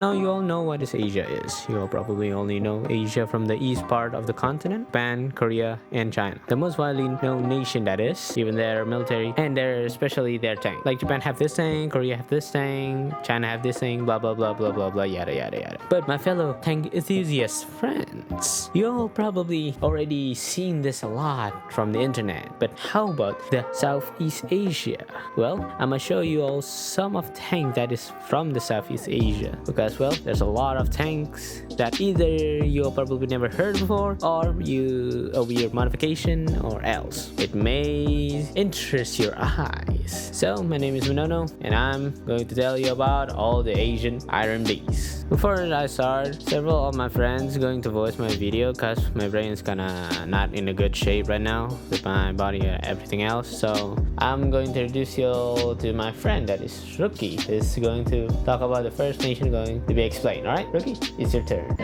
Now you all know what is Asia is. You all probably only know Asia from the east part of the continent, Japan, Korea, and China. The most widely known nation that is, even their military and especially their tank. Like Japan have this tank, Korea have this tank, China have this thing, blah blah blah blah blah blah, yada yada yada. But my fellow tank enthusiast friends, you all probably already seen this a lot from the internet. But how about the Southeast Asia? Well, I'ma show you all some of tank that is from the Southeast Asia, because well, there's a lot of tanks that either you probably never heard before, or a weird modification, or else it may interest your eyes. So my name is Minono, and I'm going to tell you about all the Asian Iron Beasts. Before I start, several of my friends going to voice my video cause my brain's kinda not in a good shape right now with my body and everything else. So I'm going to introduce you all to my friend that is Rookie. Is going to talk about the first nation going to be explained. Alright, Rookie, it's your turn.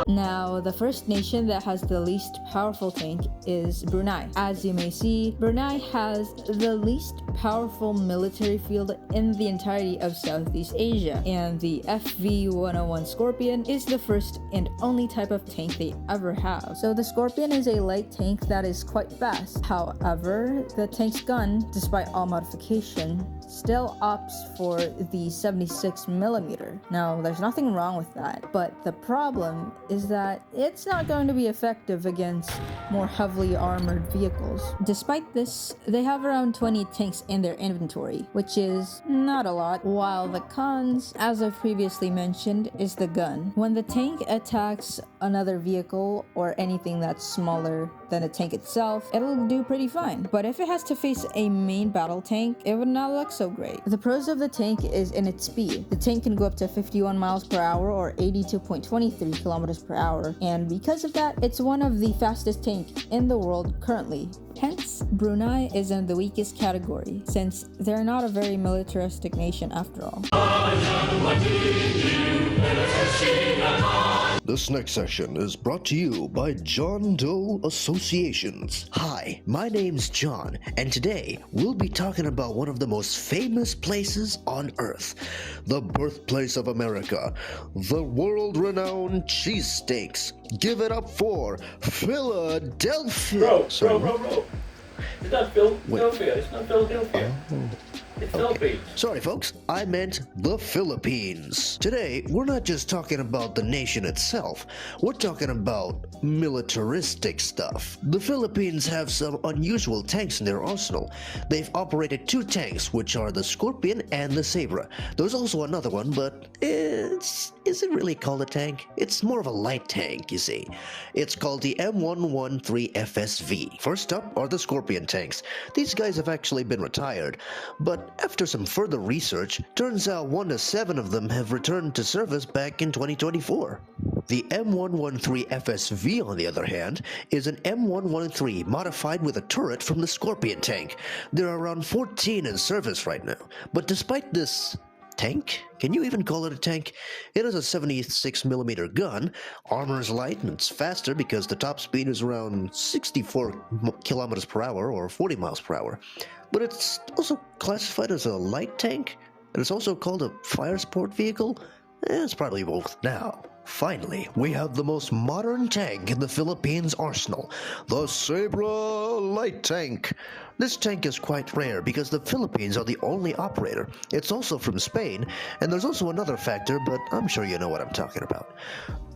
Now, the first nation that has the least powerful tank is Brunei. As you may see, Brunei has the least powerful military field in the entirety of Southeast Asia, and the FV-101 Scorpion is the first and only type of tank they ever have. So the Scorpion is a light tank that is quite fast. However, the tank's gun, despite all modification, still opts for the 76mm. Now, there's nothing wrong with that, but the problem is that it's not going to be effective against more heavily armored vehicles. Despite this, they have around 20 tanks in their inventory, which is not a lot, while the cons, as I've previously mentioned, is the gun. When the tank attacks another vehicle or anything that's smaller than the tank itself, it'll do pretty fine. But if it has to face a main battle tank, it would not look so great. The pros of the tank is in its speed. The tank can go up to 51 miles per hour or 82.23 kilometers per hour, and because of that, it's one of the fastest tanks in the world currently. Hence, Brunei is in the weakest category, since they're not a very militaristic nation after all. This next session is brought to you by John Doe Associations. Hi, my name's John, and today we'll be talking about one of the most famous places on Earth, the birthplace of America, the world-renowned cheesesteaks. Give it up for Philadelphia. Bro. It's not Philadelphia. It's not Philadelphia. It's Philippines. Sorry, folks. I meant the Philippines. Today, we're not just talking about the nation itself. We're talking about militaristic stuff. The Philippines have some unusual tanks in their arsenal. They've operated two tanks, which are the Scorpion and the Sabra. There's also another one, but is it really called a tank? It's more of a light tank, you see. It's called the M113 FSV. First up are the Scorpion tanks. These guys have actually been retired, but after some further research, turns out 1 to 7 of them have returned to service back in 2024. The M113 FSV, on the other hand, is an M113 modified with a turret from the Scorpion tank. There are around 14 in service right now, but despite this tank? Can you even call it a tank? It has a 76mm gun, armor is light, and it's faster because the top speed is around 64 kilometers per hour or 40 miles per hour. But it's also classified as a light tank, and it's also called a fire support vehicle. It's probably both. Now, finally, we have the most modern tank in the Philippines arsenal, the Sabra light tank. This tank is quite rare because the Philippines are the only operator. It's also from Spain, and there's also another factor, but I'm sure you know what I'm talking about.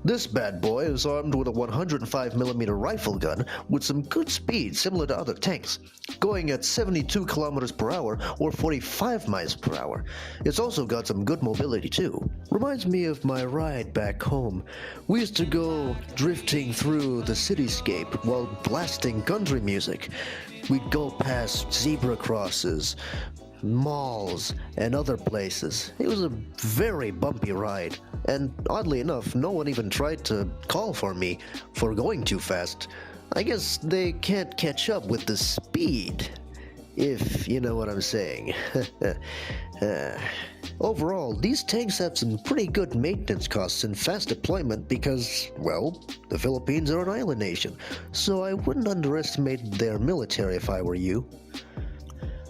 This bad boy is armed with a 105mm rifle gun with some good speed similar to other tanks, going at 72 kilometers per hour or 45 miles per hour. It's also got some good mobility too. Reminds me of my ride back home. We used to go drifting through the cityscape while blasting country music. We'd go past zebra crosses, malls, and other places. It was a very bumpy ride, and oddly enough, no one even tried to call for me for going too fast. I guess they can't catch up with the speed, if you know what I'm saying. Overall, these tanks have some pretty good maintenance costs and fast deployment because, well, the Philippines are an island nation, so I wouldn't underestimate their military if I were you.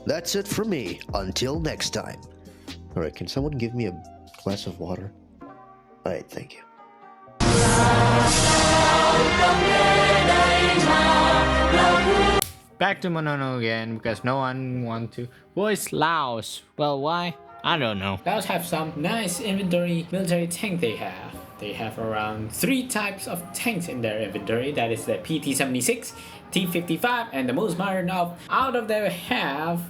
That's it for me. Until next time. Alright, can someone give me a glass of water? Alright, thank you. Back to Monono again because no one want to voice Laos. Well, why? I don't know. Laos have some nice inventory military tank they have. They have around 3 types of tanks in their inventory. That is the PT-76, T-55, and the most modern out of them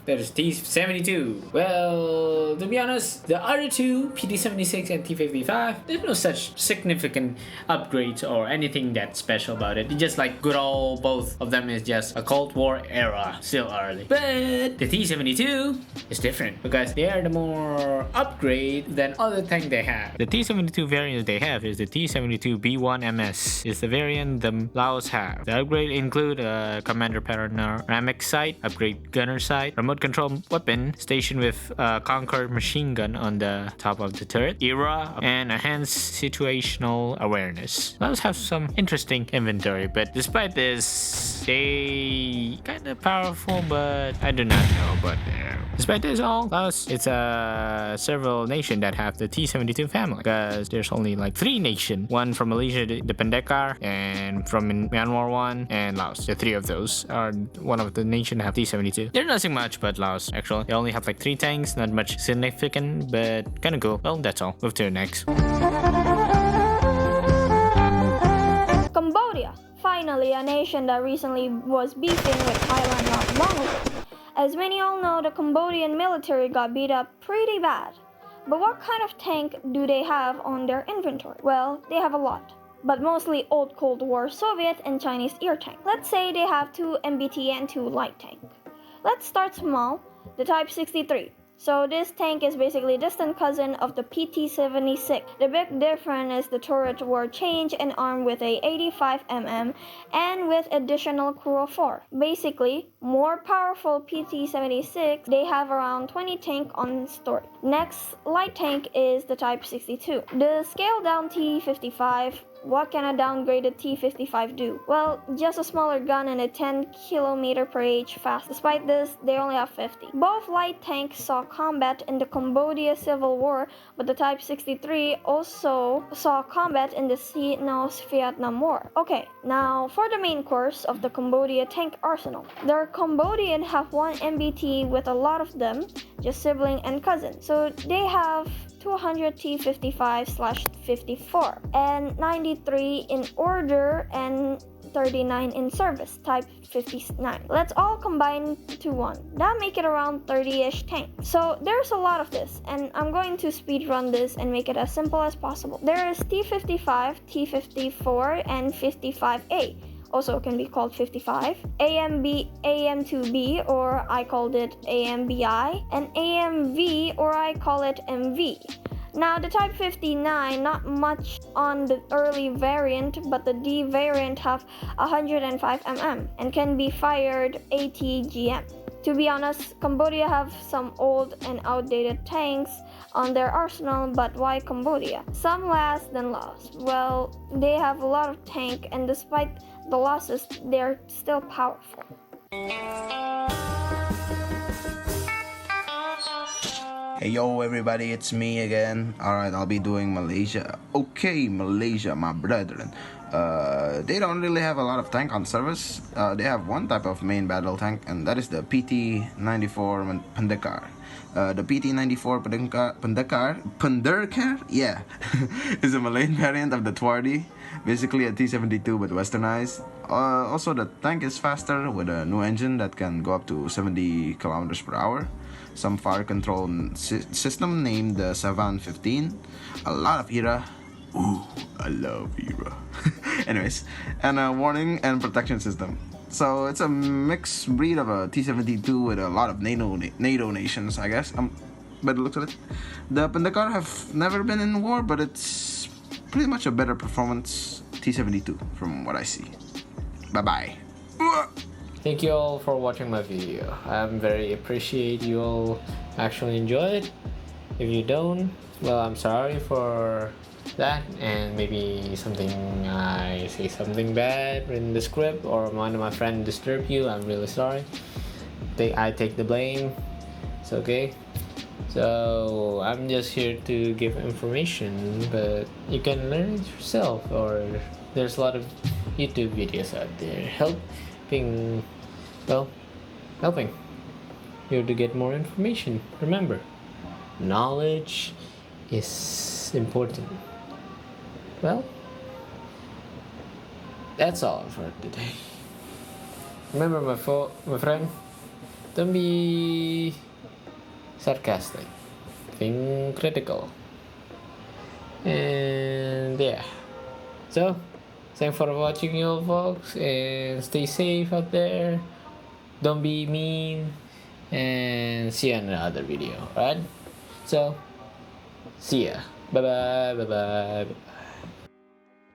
that is T-72. Well, to be honest, the other two, PT-76 and T-55, there's no such significant upgrades or anything that special about it. It's just like good old, both of them is just a Cold War era, still early. But the T-72 is different because they are the more upgrade than other tank they have. The T-72 variant they have is the T-72 B1MS. It's the variant the Laos have. The upgrade include a commander panoramic sight, upgrade gunner sight, remote control weapon stationed with a Conquer machine gun on the top of the turret, era, and enhanced situational awareness. Laos have some interesting inventory, but despite this, they kinda powerful, but I do not know about them. Despite this all, Laos, it's several nations that have the T-72 family, because there's only like 3 nations. One from Malaysia, the Pendekar, and from Myanmar one, and Laos. The 3 of those are one of the nations that have T-72. They're nothing much but Laos, actually. They only have like 3 tanks, not much significant, but kinda cool. Well, that's all. Move to the next. Cambodia. Finally, a nation that recently was beefing with Thailand not long ago. As many all know, the Cambodian military got beat up pretty bad. But what kind of tank do they have on their inventory? Well, they have a lot, but mostly old Cold War Soviet and Chinese ear tank. Let's say they have 2 MBT and 2 light tank. Let's start small, the Type 63. So this tank is basically a distant cousin of the PT-76. The big difference is the turret were changed and armed with a 85mm and with additional crew of 4. Basically, more powerful PT-76, they have around 20 tank on storage. Next light tank is the Type 62. The scaled down T-55. What can a downgraded T-55 do? Well, just a smaller gun and a 10 km/h fast. Despite this, they only have 50. Both light tanks saw combat in the Cambodia Civil War, but the Type 63 also saw combat in the Sino-Vietnam War. Okay, now for the main course of the Cambodia tank arsenal. The Cambodian have 1 MBT with a lot of them, just sibling and cousin. So they have 200 T-55/54 and 93 in order and 39 in service, Type 59. Let's all combine to 1. That make it around 30-ish tank. So there's a lot of this, and I'm going to speed run this and make it as simple as possible. There is T-55, T-54, and 55A. Also can be called 55, AM2B, or I called it AMBI, and AMV, or I call it MV. Now the Type 59, not much on the early variant, but the D variant have 105mm and can be fired ATGM. To be honest, Cambodia have some old and outdated tanks on their arsenal, but why Cambodia? Some last than Laos. Well, they have a lot of tank, and despite the losses, they're still powerful. Hey yo everybody, it's me again. Alright, I'll be doing Malaysia. Okay, Malaysia, my brethren. They don't really have a lot of tank on service. They have 1 type of main battle tank, and that is the PT-94 Pendekar. The PT-94 Pendekar, yeah, is a Malayan variant of the Twardy, basically a T-72 but westernized. Also, the tank is faster with a new engine that can go up to 70 km/h. Some fire control system named the Savan 15. A lot of ERA. Ooh, I love ERA. Anyways, and a warning and protection system. So it's a mixed breed of a T-72 with a lot of NATO nations, I guess. By the looks of it. The Pendekar have never been in war, but it's pretty much a better performance T-72 from what I see. Bye-bye. Thank you all for watching my video. I'm very appreciate you all actually enjoy it. If you don't, well, I'm sorry for that, and maybe I say something bad in the script or one of my friends disturb you. I'm really sorry. I take the blame. It's okay. So I'm just here to give information, but you can learn it yourself, or there's a lot of YouTube videos out there helping, well, helping you to get more information. Remember, knowledge is important. Well, that's all for today. Remember, my friend, don't be sarcastic. Think critical. And yeah. So, thanks for watching, you all folks, and stay safe out there. Don't be mean, and see you in another video. Alright? So, see ya. Bye bye. Bye bye.